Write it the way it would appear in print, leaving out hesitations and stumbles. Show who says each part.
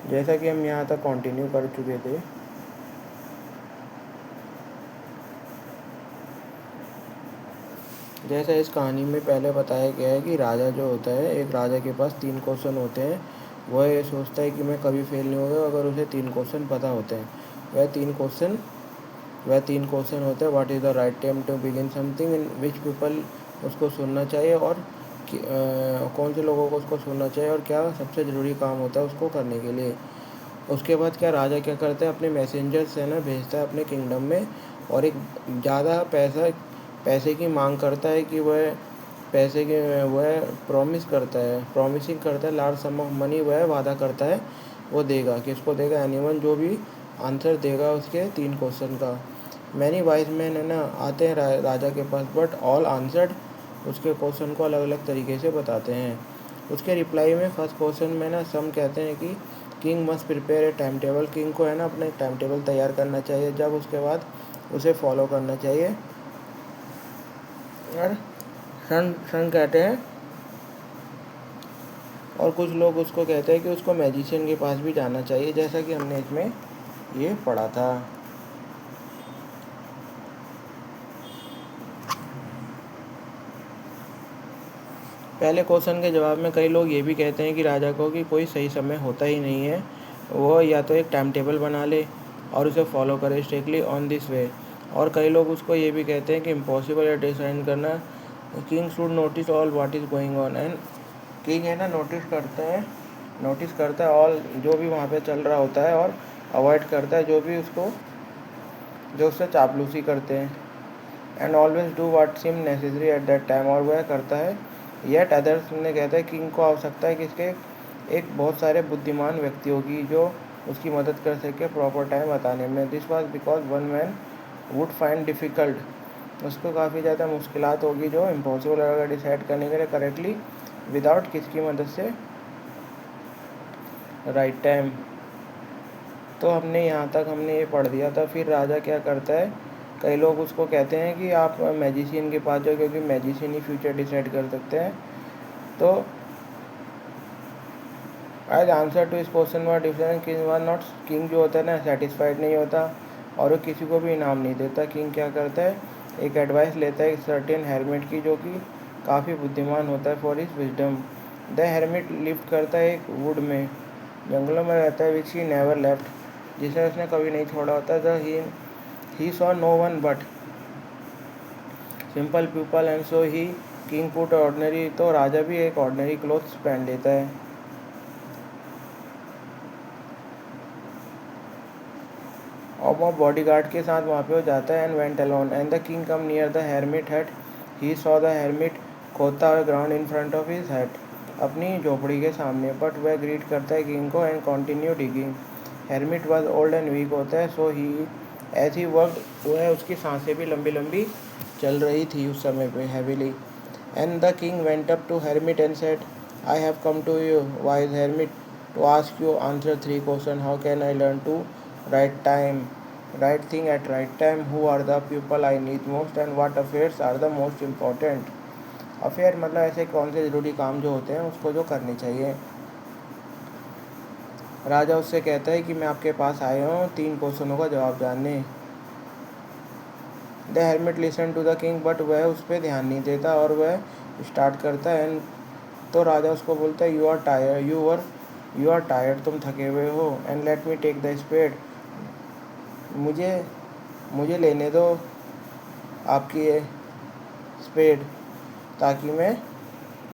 Speaker 1: जैसा कि हम यहाँ तक कंटिन्यू कर चुके थे, जैसा इस कहानी में पहले बताया गया है कि राजा जो होता है, एक राजा के पास 3 क्वेश्चन होते हैं। वह ये सोचता है कि मैं कभी फेल नहीं होगा अगर उसे 3 क्वेश्चन पता होते हैं। वह तीन क्वेश्चन होते हैं: what is the right time to begin something, in which people उसको सुनना चाहिए, और कौन से लोगों को उसको सुनना चाहिए, और क्या सबसे ज़रूरी काम होता है उसको करने के लिए। उसके बाद क्या राजा क्या करता है, अपने मैसेंजर्स है ना भेजता है अपने किंगडम में, और एक ज़्यादा पैसे की मांग करता है कि वह प्रॉमिसिंग करता है, लार्ज सम ऑफ मनी वह वादा करता है वो देगा, किसको देगा, एनीवन जो भी आंसर देगा उसके 3 क्वेश्चन का। मैनी वाइज मैन है ना आते हैं राजा के पास, बट ऑल आंसर्ड उसके क्वेश्चन को अलग अलग तरीके से बताते हैं। उसके रिप्लाई में फर्स्ट क्वेश्चन में ना सम कहते हैं कि king must prepare a time table, king को है ना अपने टाइम टेबल तैयार करना चाहिए, जब उसके बाद उसे फॉलो करना चाहिए। और सन सन कहते हैं, और कुछ लोग उसको कहते हैं कि उसको मैजिशियन के पास भी जाना चाहिए, जैसा कि हमने इसमें ये पढ़ा था। पहले क्वेश्चन के जवाब में कई लोग ये भी कहते हैं कि राजा को कि कोई सही समय होता ही नहीं है, वो या तो एक टाइम टेबल बना ले और उसे फॉलो करे स्ट्रिक्टली ऑन दिस वे। और कई लोग उसको ये भी कहते हैं कि इम्पॉसिबल है डिसाइड करना, king should notice all what is going on, and king है ना नोटिस करता है ऑल जो भी वहाँ पे चल रहा होता है, और अवॉइड करता है जो उससे चापलूसी करते हैं। And always do what seem necessary at that time, और वह करता है। येट अदर्स ने कहता है किंग को आवश्यकता है कि इसके एक बहुत सारे बुद्धिमान व्यक्तियों की जो उसकी मदद कर सके प्रॉपर टाइम बताने में। This was because one man would find difficult, उसको काफ़ी ज़्यादा मुश्किलात होगी जो इम्पॉसिबल अगर डिसाइड करने के लिए करेक्टली विदाउट किसकी मदद से, राइट टाइम। तो हमने ये पढ़ दिया था। फिर राजा क्या करता है, कई लोग उसको कहते हैं कि आप मैजिशियन के पास जाओ क्योंकि मैजिशियन ही फ्यूचर डिसाइड कर सकते हैं। तो आज आंसर टू इस क्वेश्चन व डिफरेंस, किंग जो होता है ना सेटिस्फाइड नहीं होता और वो किसी को भी इनाम नहीं देता। किंग क्या करता है, एक एडवाइस लेता है एक सर्टेन हेरमिट की जो कि काफ़ी बुद्धिमान होता है for his wisdom. The hermit lift करता है एक वुड में, जंगलों में रहता है, विच ही नेवर लेफ्ट, जिसे उसने कभी नहीं छोड़ा होता। The he saw no one but simple people and so he king put ordinary, तो राजा भी एक ऑर्डनरी क्लोथ्स पहन लेता है। और वो बॉडीगार्ड के साथ वहाँ पे हो जाता है। And went alone and the king come near the hermit हट, ही सॉ द हेरमिट खोदता हुआ ground in front of his हट, अपनी झोपड़ी के सामने। बट वह ग्रीट करता है किंग को and continue digging. Hermit was old and weak होता है, सो ही एज ही वर्कड, वह उसकी सांसें भी लंबी लंबी चल रही थी उस समय पे heavily. And the king went up to hermit and said, I have come to you wise hermit to ask you answer 3 question, how can I learn to right thing at right time, who are the people I need most, and what affairs are the most important। Affair मतलब ऐसे कौन से ज़रूरी काम जो होते हैं उसको जो करने चाहिए। राजा उससे कहता है कि मैं आपके पास आया हूँ 3 क्वेश्चनों का जवाब जानने। The hermit listen to the king, but वह उस पर ध्यान नहीं देता और वह स्टार्ट करता है। एंड तो राजा उसको बोलता है, यू आर टायर्ड, तुम थके हुए हो। And let me take the spade, मुझे लेने दो आपकी ये स्पेड, ताकि मैं